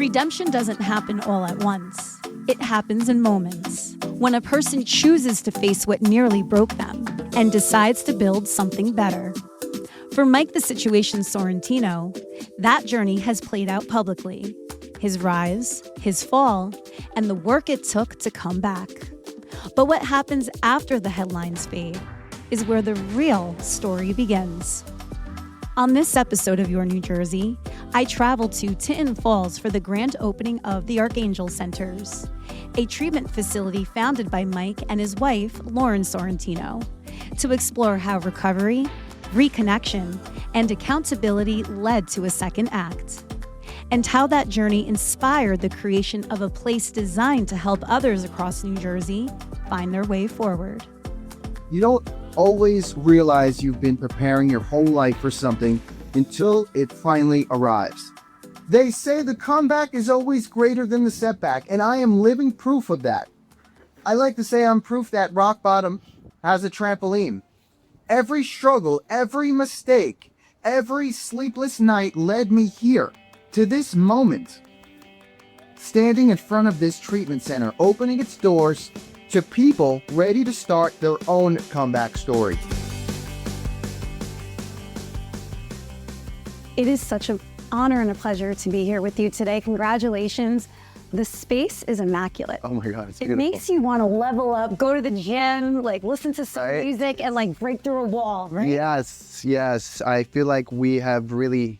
Redemption doesn't happen all at once. It happens in moments, when a person chooses to face what nearly broke them and decides to build something better. For Mike the Situation Sorrentino, that journey has played out publicly. His rise, his fall, and the work it took to come back. But what happens after the headlines fade is where the real story begins. On this episode of Your New Jersey, I traveled to Tinton Falls for the grand opening of the Archangel Centers, a treatment facility founded by Mike and his wife, Lauren Sorrentino, to explore how recovery, reconnection, and accountability led to a second act, and how that journey inspired the creation of a place designed to help others across New Jersey find their way forward. You don't always realize you've been preparing your whole life for something until it finally arrives. They say the comeback is always greater than the setback, and I am living proof of that. I like to say I'm proof that rock bottom has a trampoline. Every struggle, every mistake, every sleepless night led me here, to this moment. Standing in front of this treatment center, opening its doors to people ready to start their own comeback story. It is such an honor and a pleasure to be here with you today. Congratulations. The space is immaculate. Oh my God, it's It beautiful. makes you want to level up, go to the gym, like listen to some music and like break through a wall, right? Yes. I feel like we have really,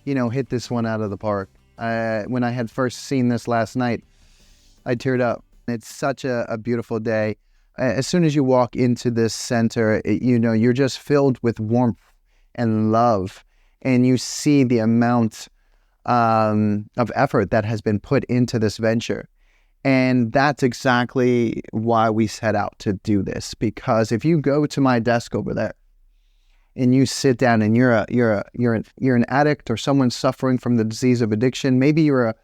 hit this one out of the park. When I had first seen this last night, I teared up. It's such a beautiful day. As soon as you walk into this center, you're just filled with warmth and love, and you see the amount of effort that has been put into this venture. And that's exactly why we set out to do this. Because if you go to my desk over there and you sit down and you're an addict or someone suffering from the disease of addiction, maybe you're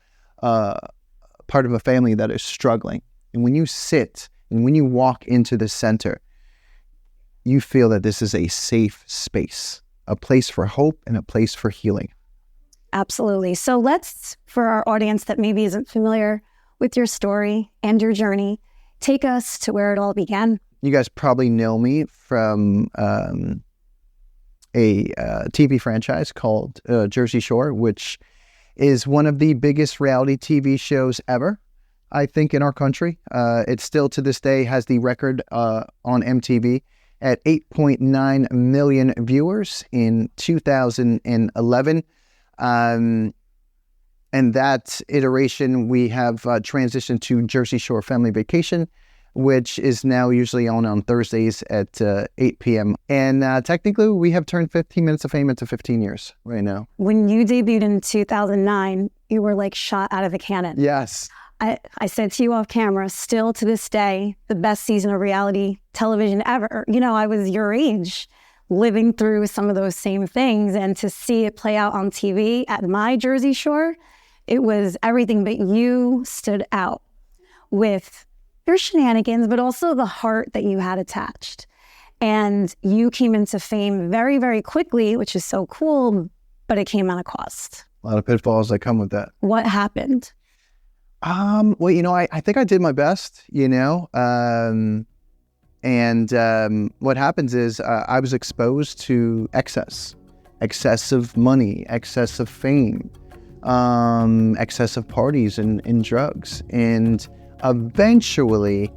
a part of a family that is struggling. And when you sit and when you walk into the center, you feel that this is a safe space, a place for hope and a place for healing. Absolutely. So let's, for our audience that maybe isn't familiar with your story and your journey, take us to where it all began. You guys probably know me from a TV franchise called Jersey Shore, which is one of the biggest reality TV shows ever, I think, in our country. It still to this day has the record on MTV at 8.9 million viewers in 2011. And that iteration, we have transitioned to Jersey Shore Family Vacation, which is now usually on Thursdays at 8 p.m. And technically, we have turned 15 Minutes of Fame into 15 years right now. When you debuted in 2009, you were like shot out of a cannon. Yes. I said to you off camera, still to this day, the best season of reality television ever. I was your age, living through some of those same things, and to see it play out on TV at my Jersey Shore, it was everything. But you stood out with your shenanigans, but also the heart that you had attached. And you came into fame very, very quickly, which is so cool, but it came at a cost. A lot of pitfalls that come with that. What happened? Well, I think I did my best, and what happens is I was exposed to excessive money, excessive fame, excessive parties and drugs. And eventually,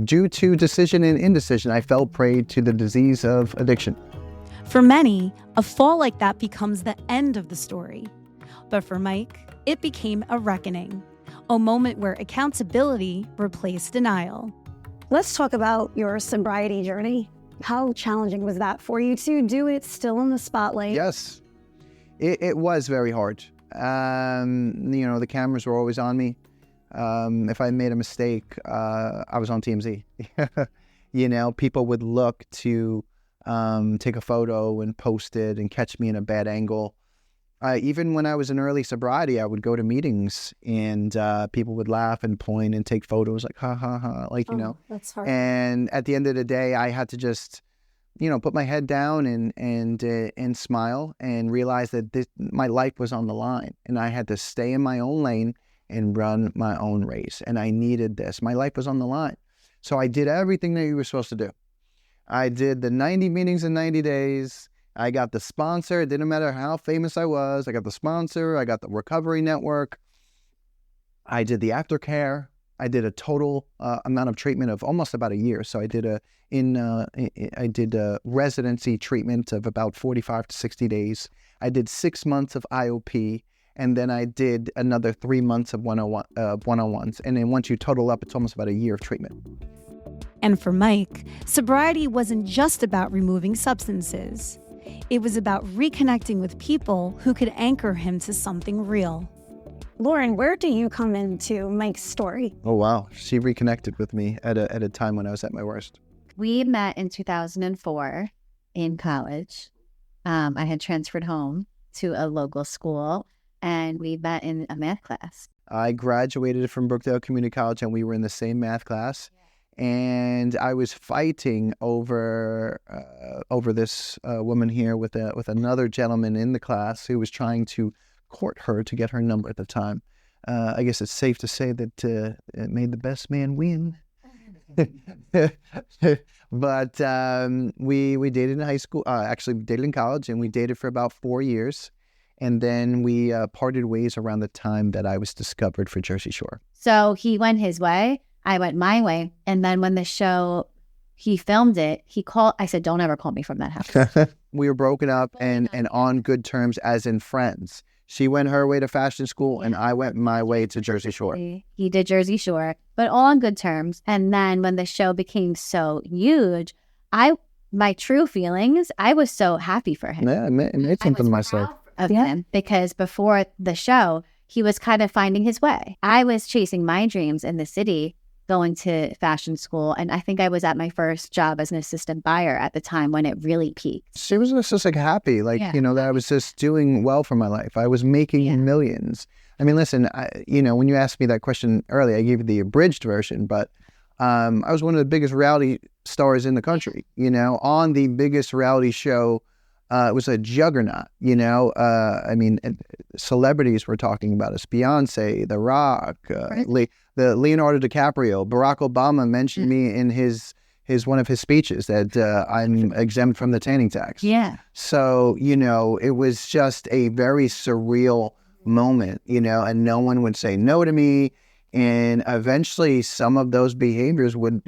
due to decision and indecision, I fell prey to the disease of addiction. For many, a fall like that becomes the end of the story. But for Mike, it became a reckoning, a moment where accountability replaced denial. Let's talk about your sobriety journey. How challenging was that for you to do it still in the spotlight? Yes, it was very hard. The cameras were always on me. If I made a mistake, I was on TMZ. People would look to take a photo and post it and catch me in a bad angle. Even when I was in early sobriety, I would go to meetings and people would laugh and point and take photos like, ha, ha, ha, That's hard. And at the end of the day, I had to just put my head down and smile and realize that my life was on the line, and I had to stay in my own lane and run my own race. And I needed this. My life was on the line. So I did everything that you were supposed to do. I did the 90 meetings in 90 days. I got the sponsor. It didn't matter how famous I was. I got the sponsor. I got the recovery network. I did the aftercare. I did a total amount of treatment of almost about a year. So I did a residency treatment of about 45 to 60 days. I did 6 months of IOP, and then I did another 3 months of one-on-ones. And then once you total up, it's almost about a year of treatment. And for Mike, sobriety wasn't just about removing substances. It was about reconnecting with people who could anchor him to something real. Lauren, where do you come into Mike's story? Oh, wow. She reconnected with me at a time when I was at my worst. We met in 2004 in college. I had transferred home to a local school, and we met in a math class. I graduated from Brookdale Community College, and we were in the same math class. And I was fighting over this woman here with another gentleman in the class who was trying to court her to get her number at the time. I guess it's safe to say that it made the best man win. But we dated in high school, actually dated in college, and we dated for about 4 years. And then we parted ways around the time that I was discovered for Jersey Shore. So he went his way, I went my way. And then when the show, he filmed it, he called, I said, don't ever call me from that house. We were broken up and on good terms, as in friends. She went her way to fashion school, and I went my way to Jersey Shore. He did Jersey Shore, but all on good terms. And then when the show became so huge, my true feelings, I was so happy for him. Yeah, I made something of myself. Of him, because before the show, he was kind of finding his way. I was chasing my dreams in the city, going to fashion school, and I think I was at my first job as an assistant buyer at the time when it really peaked. She was just like happy, that I was just doing well for my life. I was making millions. I mean, listen, when you asked me that question earlier, I gave you the abridged version, but I was one of the biggest reality stars in the country, on the biggest reality show. It was a juggernaut, celebrities were talking about us. Beyonce, The Rock, the Leonardo DiCaprio. Barack Obama mentioned me in his one of his speeches that I'm exempt from the tanning tax. Yeah. So, it was just a very surreal moment, and no one would say no to me. And eventually some of those behaviors would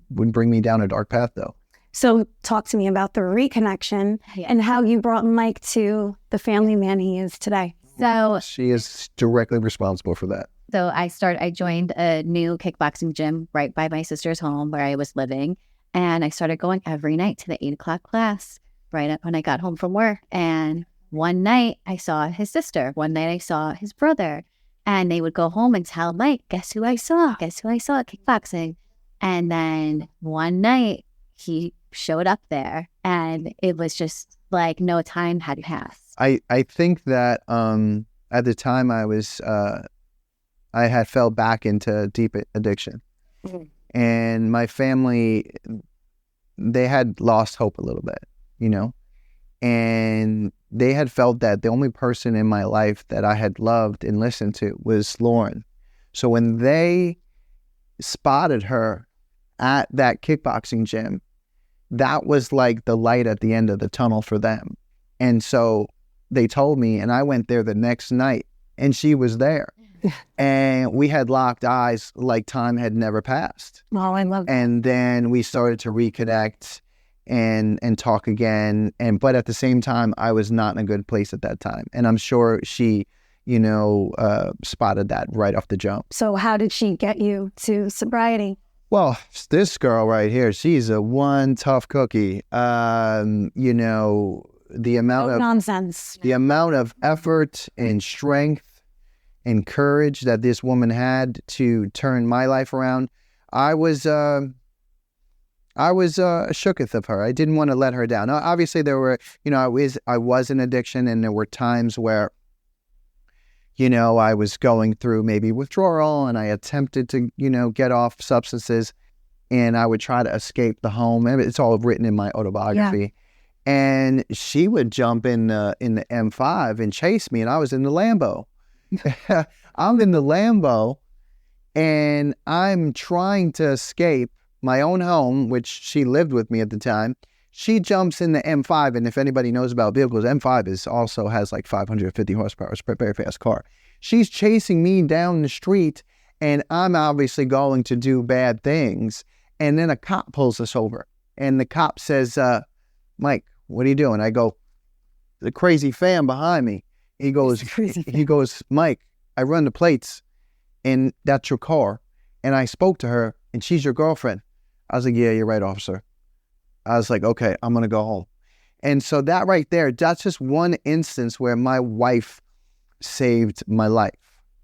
bring me down a dark path, though. So talk to me about the reconnection and how you brought Mike to the family man he is today. So she is directly responsible for that. So I joined a new kickboxing gym right by my sister's home where I was living. And I started going every night to the 8 o'clock class right up when I got home from work. And one night I saw his sister. One night I saw his brother. And they would go home and tell Mike, guess who I saw? Guess who I saw at kickboxing? And then one night he showed up there, and it was just like no time had passed. I think that at the time I had fell back into deep addiction. Mm-hmm. And my family, they had lost hope a little bit, and they had felt that the only person in my life that I had loved and listened to was Lauren. So when they spotted her at that kickboxing gym, that was like the light at the end of the tunnel for them. And so they told me, and I went there the next night, and she was there. And we had locked eyes like time had never passed. Oh, I love that. And then we started to reconnect and talk again. But at the same time, I was not in a good place at that time. And I'm sure she, spotted that right off the jump. So how did she get you to sobriety? Well, this girl right here, she's a one tough cookie. The amount of nonsense, the amount of effort and strength and courage that this woman had to turn my life around. I was shooketh of her. I didn't want to let her down. Now, obviously, there were, I was in addiction, and there were times where, I was going through maybe withdrawal, and I attempted to, get off substances. and I would try to escape the home. It's all written in my autobiography. And she would jump in the M5 and chase me, and I was in the Lambo. I'm in the Lambo, and I'm trying to escape my own home, which she lived with me at the time. She jumps in the M5, and if anybody knows about vehicles, M5 also has like 550 horsepower. It's a very fast car. She's chasing me down the street, and I'm obviously going to do bad things. And then a cop pulls us over, and the cop says, Mike, what are you doing? I go, the crazy fan behind me. He goes, Mike, I run the plates, and that's your car. And I spoke to her, and she's your girlfriend. I was like, yeah, you're right, officer. I was like, okay, I'm going to go home. And so that right there, that's just one instance where my wife saved my life.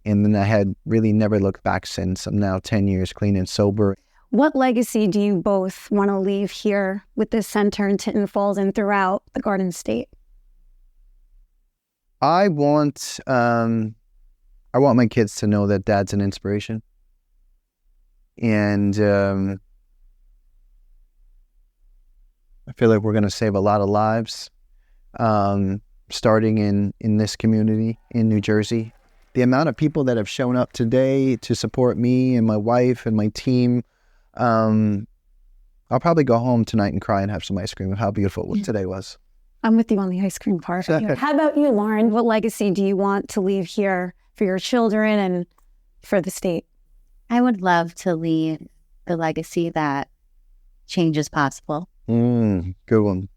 And then I had really never looked back since. I'm now 10 years clean and sober. What legacy do you both want to leave here with this center in Tinton Falls and throughout the Garden State? I want my kids to know that Dad's an inspiration. And I feel like we're going to save a lot of lives, starting in this community in New Jersey. The amount of people that have shown up today to support me and my wife and my team, I'll probably go home tonight and cry and have some ice cream of how beautiful today was. I'm with you on the ice cream part. How about you, Lauren? What legacy do you want to leave here for your children and for the state? I would love to leave the legacy that change is possible. Good one.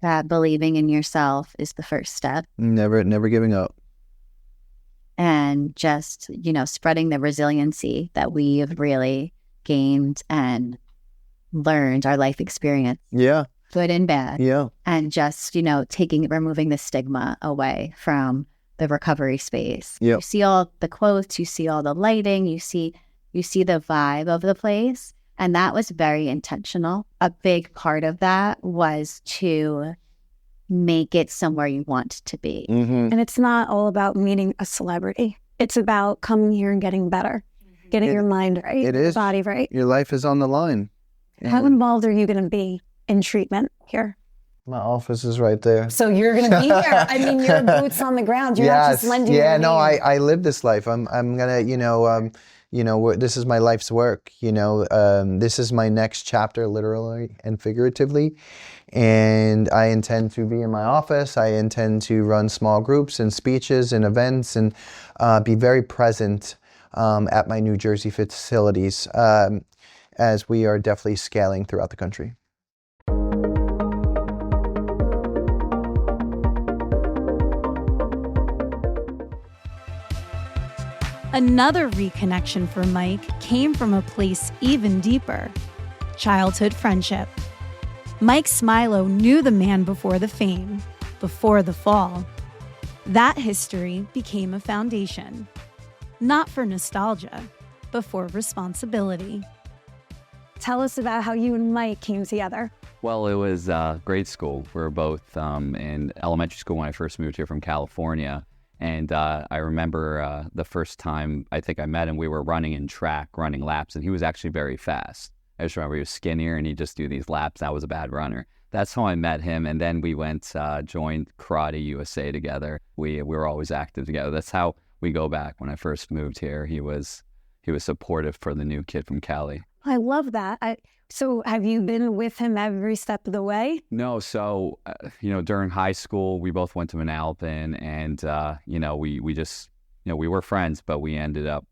That believing in yourself is the first step. Never giving up. And just, spreading the resiliency that we've really gained and learned, our life experience. Yeah. Good and bad. Yeah. And just, removing the stigma away from the recovery space. Yep. You see all the quotes, you see all the lighting, you see the vibe of the place. And that was very intentional. A big part of that was to make it somewhere you want to be. Mm-hmm. And it's not all about meeting a celebrity. It's about coming here and getting better, getting your mind right, it is. Your body right. Your life is on the line. How involved are you going to be in treatment here? My office is right there. So you're going to be here. I mean, you're boots on the ground. You're not just lending your name. I live this life. I'm going to, this is my life's work. This is my next chapter, literally and figuratively. And I intend to be in my office. I intend to run small groups and speeches and events and be very present at my New Jersey facilities as we are definitely scaling throughout the country. Another reconnection for Mike came from a place even deeper: childhood friendship. Mike Smilo knew the man before the fame, before the fall. That history became a foundation, not for nostalgia, but for responsibility. Tell us about how you and Mike came together. Well, it was grade school. We were both in elementary school when I first moved here from California. And I remember the first time I think I met him, we were running laps, and he was actually very fast. I just remember he was skinnier and he'd just do these laps. I was a bad runner. That's how I met him. And then we went, joined Karate USA together. We were always active together. That's how we go back. When I first moved here, he was supportive for the new kid from Cali. I love that. So have you been with him every step of the way? No. So, during high school, we both went to Manalapan, and, we just, we were friends, but we ended up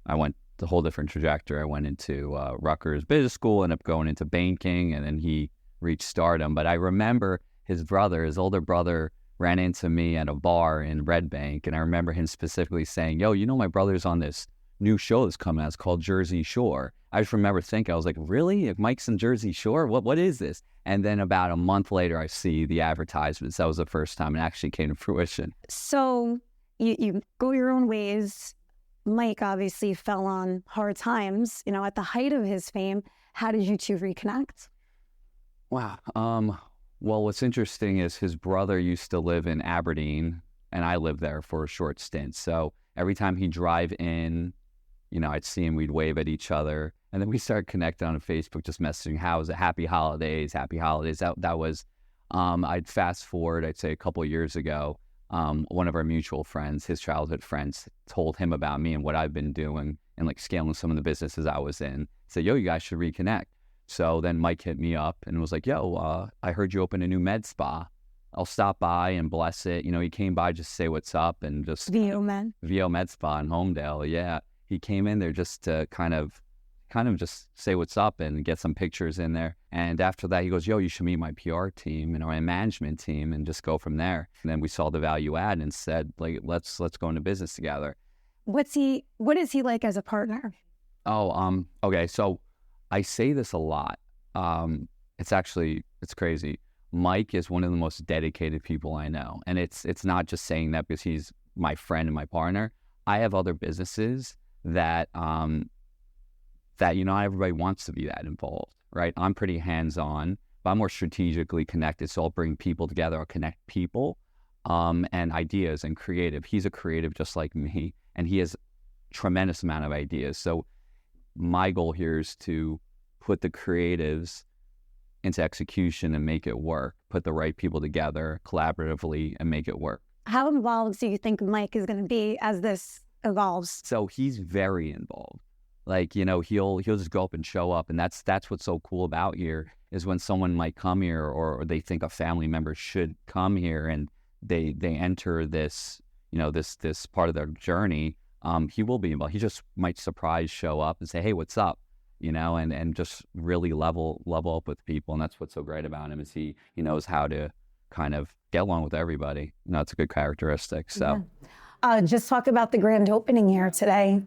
I went the whole different trajectory. I went into Rutgers Business School, ended up going into banking, and then he reached stardom. But I remember his older brother, ran into me at a bar in Red Bank, and I remember him specifically saying, yo, my brother's on this new show that's coming out. It's called Jersey Shore. I just remember thinking, I was like, really? If Mike's in Jersey Shore? What is this? And then about a month later, I see the advertisements. That was the first time it actually came to fruition. So you go your own ways. Mike obviously fell on hard times, at the height of his fame. How did you two reconnect? Wow. Well, what's interesting is his brother used to live in Aberdeen, and I lived there for a short stint. So every time he'd drive in, I'd see him, we'd wave at each other. And then we started connecting on Facebook, just messaging, how is it? Happy holidays, happy holidays. That was, I'd fast forward, I'd say a couple of years ago, one of our mutual friends, his childhood friends, told him about me and what I've been doing and like scaling some of the businesses I was in. Said, yo, you guys should reconnect. So then Mike hit me up and was like, yo, I heard you open a new med spa. I'll stop by and bless it. You know, he came by just to say what's up and just VO Med Spa in Homedale. Yeah. He came in there just to kind of just say what's up and get some pictures in there. And after that, he goes, yo, you should meet my PR team and my management team and just go from there. And then we saw the value add and said, like, let's go into business together. What is he like as a partner? Okay. So I say this a lot. It's crazy. Mike is one of the most dedicated people I know. And it's not just saying that because he's my friend and my partner. I have other businesses that not everybody wants to be that involved, right? I'm pretty hands-on, but I'm more strategically connected. So I'll bring people together, I'll connect people and ideas and creative. He's a creative just like me, and he has a tremendous amount of ideas. So my goal here is to put the creatives into execution and make it work, put the right people together collaboratively and make it work. How involved do you think Mike is going to be as this evolves? So he's very involved. Like, he'll just go up and show up. And that's what's so cool about here is when someone might come here or they think a family member should come here and they enter this, this part of their journey, he will be involved. He just might show up and say, hey, what's up? And just really level up with people. And that's what's so great about him is he knows how to kind of get along with everybody. It's a good characteristic. So just talk about the grand opening here today.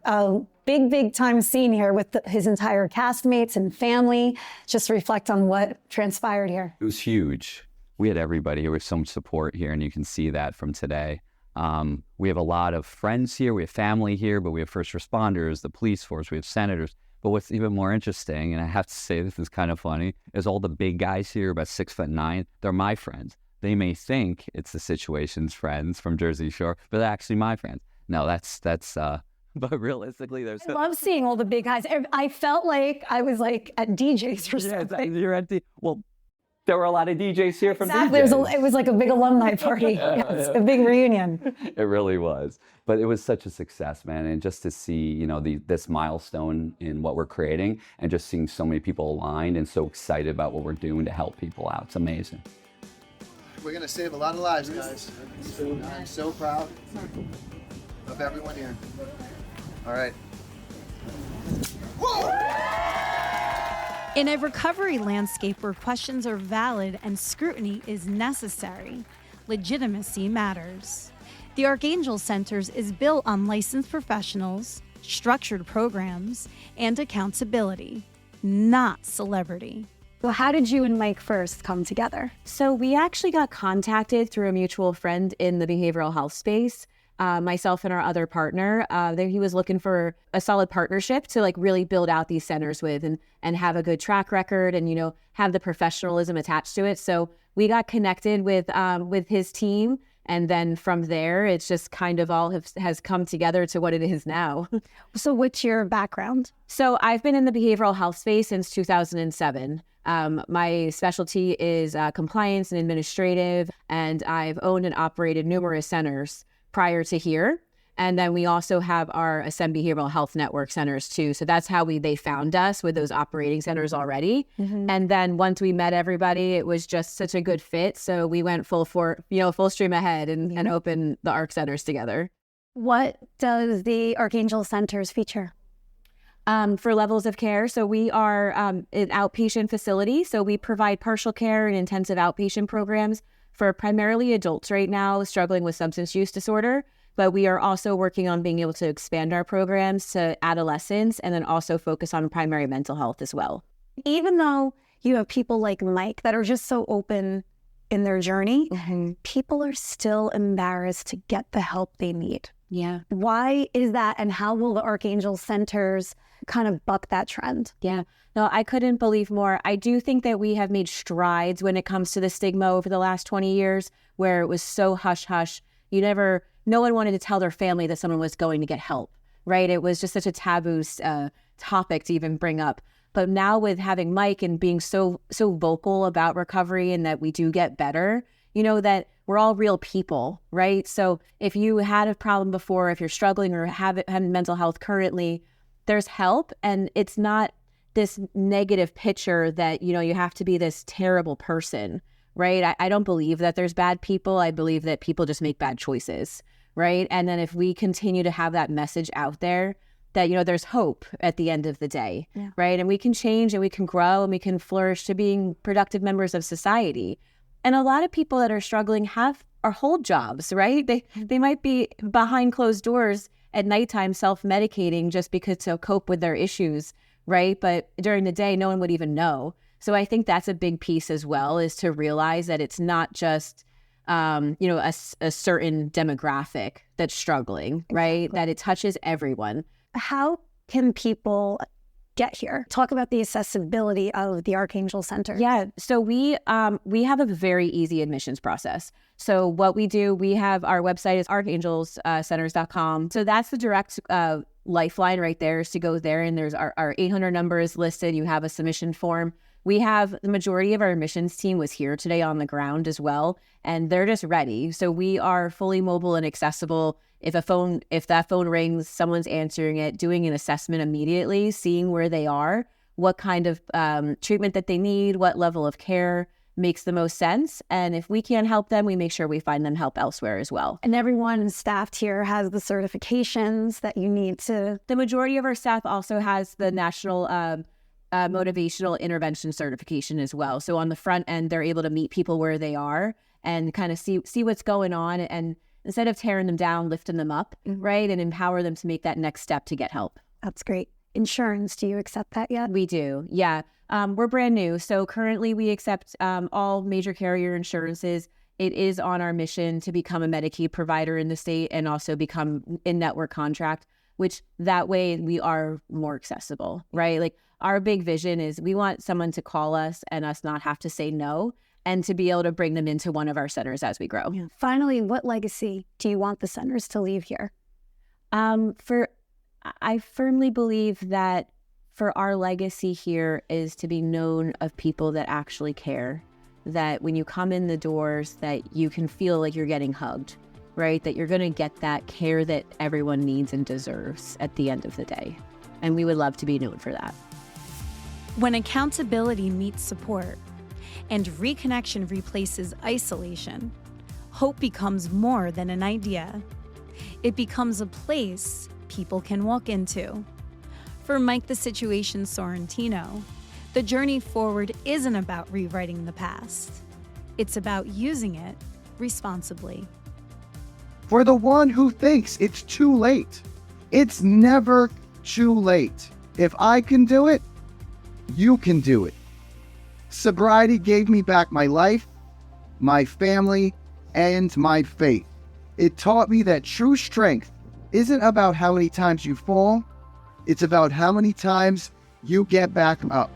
Big time scene here with his entire castmates and family. Just reflect on what transpired here. It was huge. We had everybody. There was so much support here, and you can see that from today. We have a lot of friends here. We have family here, but we have first responders, the police force, we have senators. But what's even more interesting, and I have to say this is kind of funny, is all the big guys here, about 6'9", they're my friends. They may think it's the Situation's friends from Jersey Shore, but they're actually my friends. No, that's but realistically, there's... I love seeing all the big guys. I felt like I was like at DJ's or something. You're at well, there were a lot of DJs here from exactly. DJs. It was like a big alumni party. Yes, a big reunion. It really was. But it was such a success, man. And just to see, this milestone in what we're creating and just seeing so many people aligned and so excited about what we're doing to help people out. It's amazing. We're going to save a lot of lives, guys. I'm so proud of everyone here. All right. In a recovery landscape where questions are valid and scrutiny is necessary, legitimacy matters. The Archangel Centers is built on licensed professionals, structured programs, and accountability, not celebrity. Well, how did you and Mike first come together? So we actually got contacted through a mutual friend in the behavioral health space. Myself and our other partner, he was looking for a solid partnership to really build out these centers with and have a good track record and, have the professionalism attached to it. So we got connected with his team. And then from there, it's just kind of all has come together to what it is now. So what's your background? So I've been in the behavioral health space since 2007. My specialty is compliance and administrative, and I've owned and operated numerous centers prior to here. And then we also have our Ascend Behavioral Health Network centers too. So that's how they found us with those operating centers already. Mm-hmm. And then once we met everybody, it was just such a good fit. So we went full stream ahead and opened the ARC centers together. What does the Archangel Centers feature? For levels of care, so we are an outpatient facility. So we provide partial care and intensive outpatient programs for primarily adults right now struggling with substance use disorder. But we are also working on being able to expand our programs to adolescents and then also focus on primary mental health as well. Even though you have people like Mike that are just so open in their journey, mm-hmm. people are still embarrassed to get the help they need. Yeah. Why is that? And how will the Archangel Centers kind of buck that trend? Yeah. No, I couldn't believe more. I do think that we have made strides when it comes to the stigma over the last 20 years where it was so hush-hush. No one wanted to tell their family that someone was going to get help, right? It was just such a taboo topic to even bring up. But now with having Mike and being so vocal about recovery and that we do get better, you know, that we're all real people, right? So if you had a problem before, if you're struggling or have mental health currently, there's help. And it's not this negative picture that, you know, you have to be this terrible person, right? I don't believe that there's bad people. I believe that people just make bad choices, right? And then if we continue to have that message out there, that, you know, there's hope at the end of the day, right? And we can change and we can grow and we can flourish to being productive members of society. And a lot of people that are struggling are hold jobs, right? They might be behind closed doors at nighttime self-medicating just because to cope with their issues, right? But during the day, no one would even know. So I think that's a big piece as well, is to realize that it's not just you know, a certain demographic that's struggling, right? Exactly. That it touches everyone. How can people get here? Talk about the accessibility of the Archangel Center. Yeah, so we have a very easy admissions process. So what we do, we have our website is archangelscenters.com. So that's the direct lifeline right there, is to go there, and there's our 800 number is listed. You have a submission form. We have the majority of our admissions team was here today on the ground as well, and they're just ready. So we are fully mobile and accessible. If that phone rings, someone's answering it, doing an assessment immediately, seeing where they are, what kind of treatment that they need, what level of care makes the most sense. And if we can't help them, we make sure we find them help elsewhere as well. And everyone staffed here has the certifications that you need to. The majority of our staff also has the national motivational intervention certification as well. So on the front end, they're able to meet people where they are and kind of see what's going on, and instead of tearing them down, lifting them up, right? And empower them to make that next step to get help. That's great. Insurance, do you accept that yet? We do, yeah. We're brand new. So currently we accept all major carrier insurances. It is on our mission to become a Medicaid provider in the state and also become in-network contract, which that way we are more accessible, right? Like our big vision is we want someone to call us and us not have to say no, and to be able to bring them into one of our centers as we grow. Yeah. Finally, what legacy do you want the centers to leave here? I firmly believe that for our legacy here is to be known of people that actually care, that when you come in the doors that you can feel like you're getting hugged, right? That you're going to get that care that everyone needs and deserves at the end of the day. And we would love to be known for that. When accountability meets support and reconnection replaces isolation, hope becomes more than an idea. It becomes a place people can walk into. For Mike the Situation Sorrentino, the journey forward isn't about rewriting the past. It's about using it responsibly. For the one who thinks it's too late, it's never too late. If I can do it, you can do it. Sobriety gave me back my life, my family, and my faith. It taught me that true strength isn't about how many times you fall, it's about how many times you get back up.